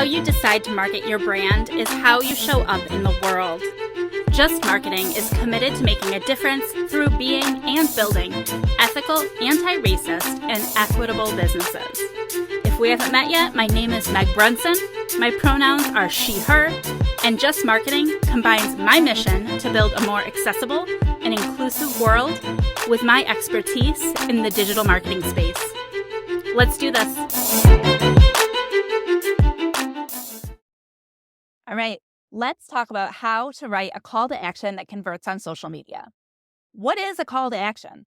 you decide to market your brand is how you show up in the world. Just Marketing is committed to making a difference through being and building ethical, anti-racist, and equitable businesses. If we haven't met yet, my name is Meg Brunson, my pronouns are she, her, and Just Marketing combines my mission to build a more accessible and inclusive world with my expertise in the digital marketing space. Let's do this. All right, let's talk about how to write a call to action that converts on social media. What is a call to action?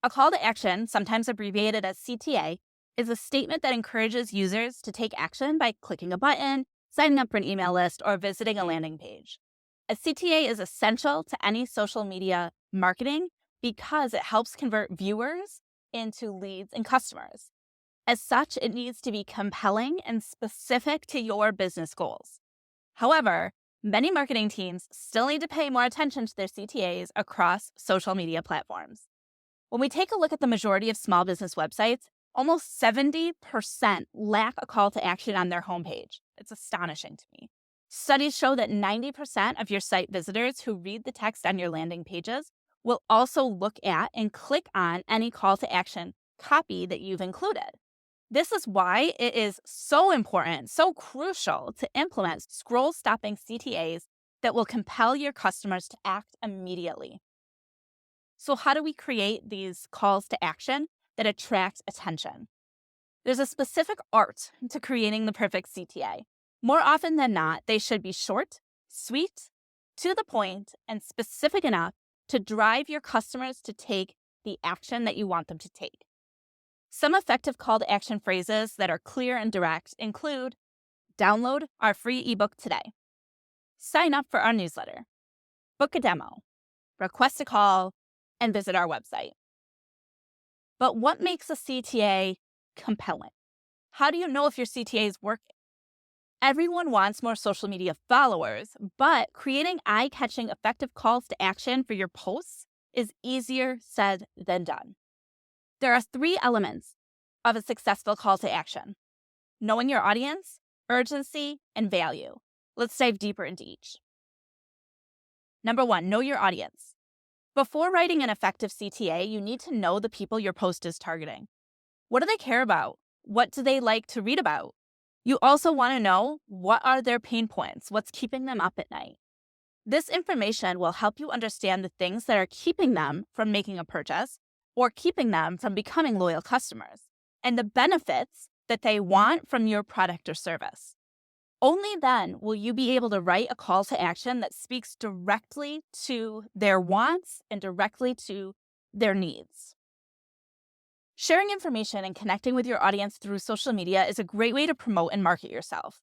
A call to action, sometimes abbreviated as CTA, is a statement that encourages users to take action by clicking a button, signing up for an email list, or visiting a landing page. A CTA is essential to any social media marketing because it helps convert viewers into leads and customers. As such, it needs to be compelling and specific to your business goals. However, many marketing teams still need to pay more attention to their CTAs across social media platforms. When we take a look at the majority of small business websites, almost 70% lack a call to action on their homepage. It's astonishing to me. Studies show that 90% of your site visitors who read the text on your landing pages will also look at and click on any call to action copy that you've included. This is why it is so important, so crucial to implement scroll-stopping CTAs that will compel your customers to act immediately. So how do we create these calls to action that attract attention? There's a specific art to creating the perfect CTA. More often than not, they should be short, sweet, to the point, and specific enough to drive your customers to take the action that you want them to take. Some effective call to action phrases that are clear and direct include download our free ebook today, sign up for our newsletter, book a demo, request a call, and visit our website. But what makes a CTA compelling? How do you know if your CTA is working? Everyone wants more social media followers, but creating eye-catching, effective calls to action for your posts is easier said than done. There are 3 elements of a successful call to action: knowing your audience, urgency, and value. Let's dive deeper into each. Number 1, know your audience. Before writing an effective CTA, you need to know the people your post is targeting. What do they care about? What do they like to read about? You also want to know what are their pain points, what's keeping them up at night. This information will help you understand the things that are keeping them from making a purchase or keeping them from becoming loyal customers, and the benefits that they want from your product or service. Only then will you be able to write a call to action that speaks directly to their wants and directly to their needs. Sharing information and connecting with your audience through social media is a great way to promote and market yourself.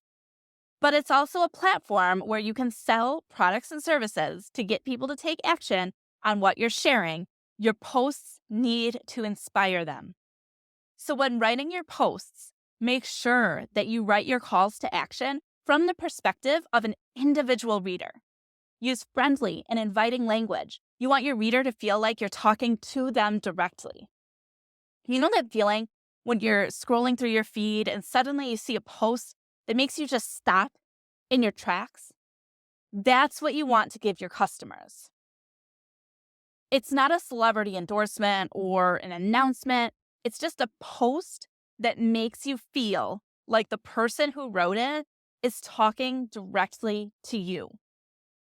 But it's also a platform where you can sell products and services to get people to take action on what you're sharing. Your posts need to inspire them. So when writing your posts, make sure that you write your calls to action from the perspective of an individual reader. Use friendly and inviting language. You want your reader to feel like you're talking to them directly. You know that feeling when you're scrolling through your feed and suddenly you see a post that makes you just stop in your tracks? That's what you want to give your customers. It's not a celebrity endorsement or an announcement. It's just a post that makes you feel like the person who wrote it is talking directly to you.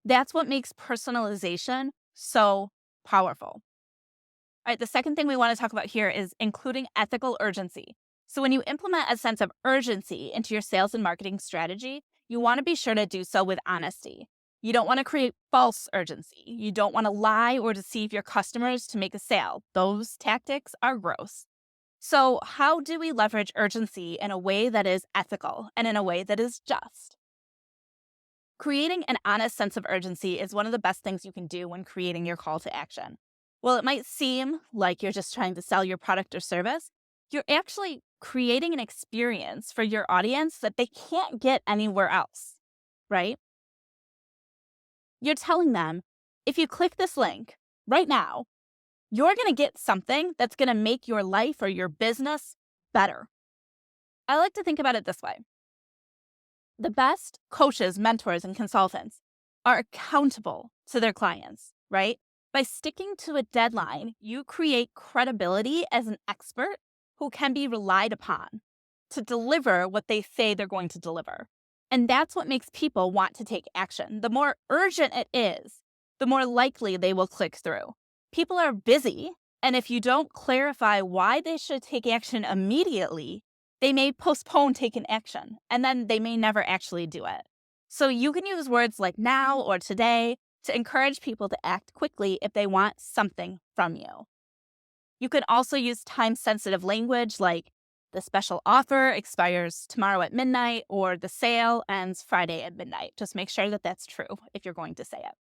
That's what makes personalization so powerful. All right, the second thing we want to talk about here is including ethical urgency. So when you implement a sense of urgency into your sales and marketing strategy, you want to be sure to do so with honesty. You don't want to create false urgency. You don't want to lie or deceive your customers to make a sale. Those tactics are gross. So how do we leverage urgency in a way that is ethical and in a way that is just? Creating an honest sense of urgency is one of the best things you can do when creating your call to action. While it might seem like you're just trying to sell your product or service, you're actually creating an experience for your audience that they can't get anywhere else, right? You're telling them, if you click this link right now, you're going to get something that's going to make your life or your business better. I like to think about it this way. The best coaches, mentors, and consultants are accountable to their clients, right? By sticking to a deadline, you create credibility as an expert who can be relied upon to deliver what they say they're going to deliver. And that's what makes people want to take action. The more urgent it is, the more likely they will click through. People are busy, and if you don't clarify why they should take action immediately, they may postpone taking action, and then they may never actually do it. So you can use words like now or today to encourage people to act quickly if they want something from you. You can also use time-sensitive language like the special offer expires tomorrow at midnight or the sale ends Friday at midnight. Just make sure that that's true if you're going to say it.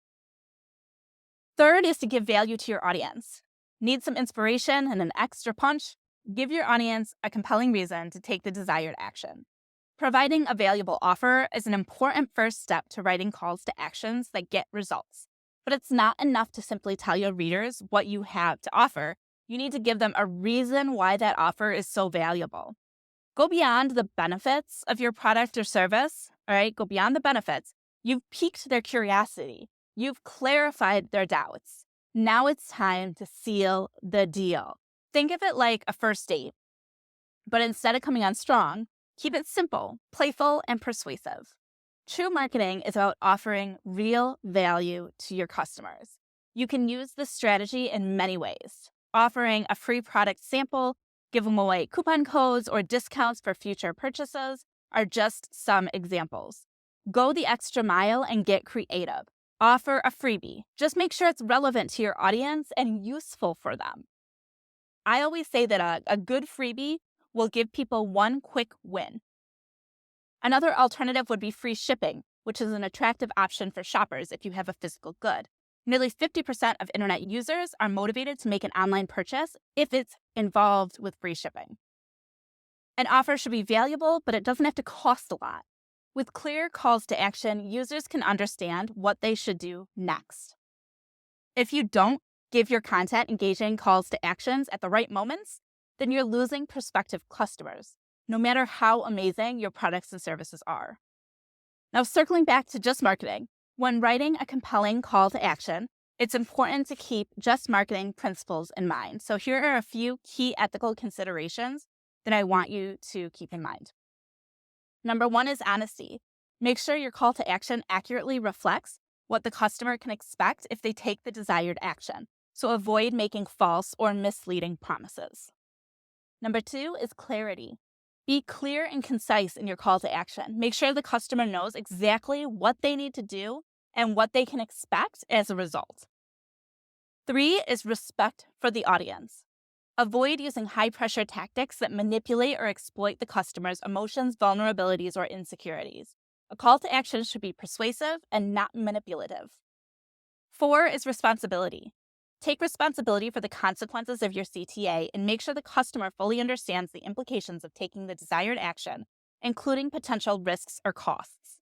Third is to give value to your audience. Need some inspiration and an extra punch? Give your audience a compelling reason to take the desired action. Providing a valuable offer is an important first step to writing calls to actions that get results. But it's not enough to simply tell your readers what you have to offer. You need to give them a reason why that offer is so valuable. Go beyond the benefits of your product or service, all right? Go beyond the benefits. You've piqued their curiosity. You've clarified their doubts. Now it's time to seal the deal. Think of it like a first date, but instead of coming on strong, keep it simple, playful, and persuasive. True marketing is about offering real value to your customers. You can use this strategy in many ways. Offering a free product sample, give them away coupon codes or discounts for future purchases are just some examples. Go the extra mile and get creative. Offer a freebie. Just make sure it's relevant to your audience and useful for them. I always say that a good freebie will give people one quick win. Another alternative would be free shipping, which is an attractive option for shoppers if you have a physical good. Nearly 50% of internet users are motivated to make an online purchase if it's involved with free shipping. An offer should be valuable, but it doesn't have to cost a lot. With clear calls to action, users can understand what they should do next. If you don't give your content engaging calls to actions at the right moments, then you're losing prospective customers, no matter how amazing your products and services are. Now, circling back to just marketing, when writing a compelling call to action, it's important to keep just marketing principles in mind. So here are a few key ethical considerations that I want you to keep in mind. Number one is honesty. Make sure your call to action accurately reflects what the customer can expect if they take the desired action. So avoid making false or misleading promises. Number two is clarity. Be clear and concise in your call to action. Make sure the customer knows exactly what they need to do and what they can expect as a result. Three is respect for the audience. Avoid using high-pressure tactics that manipulate or exploit the customer's emotions, vulnerabilities, or insecurities. A call to action should be persuasive and not manipulative. Four is responsibility. Take responsibility for the consequences of your CTA and make sure the customer fully understands the implications of taking the desired action, including potential risks or costs.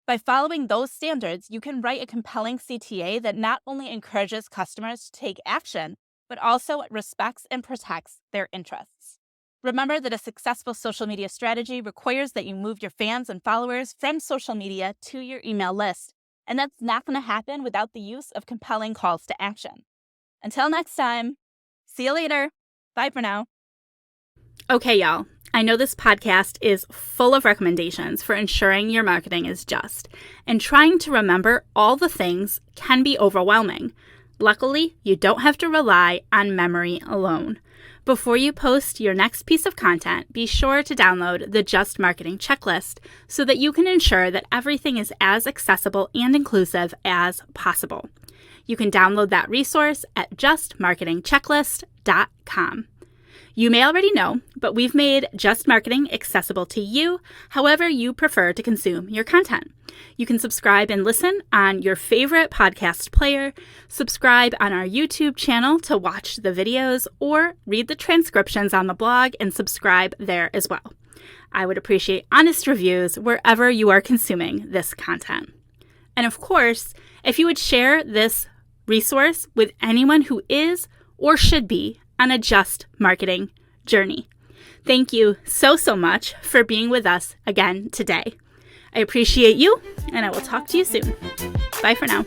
By following those standards, you can write a compelling CTA that not only encourages customers to take action, but also respects and protects their interests. Remember that a successful social media strategy requires that you move your fans and followers from social media to your email list, and that's not going to happen without the use of compelling calls to action. Until next time, see you later. Bye for now. Okay, y'all. I know this podcast is full of recommendations for ensuring your marketing is just, and trying to remember all the things can be overwhelming. Luckily, you don't have to rely on memory alone. Before you post your next piece of content, be sure to download the Just Marketing Checklist so that you can ensure that everything is as accessible and inclusive as possible. You can download that resource at justmarketingchecklist.com. You may already know, but we've made Just Marketing accessible to you however you prefer to consume your content. You can subscribe and listen on your favorite podcast player, subscribe on our YouTube channel to watch the videos, or read the transcriptions on the blog and subscribe there as well. I would appreciate honest reviews wherever you are consuming this content. And of course, if you would share this resource with anyone who is or should be on a Just Marketing journey. Thank you so much for being with us again today. I appreciate you, and I will talk to you soon. Bye for now.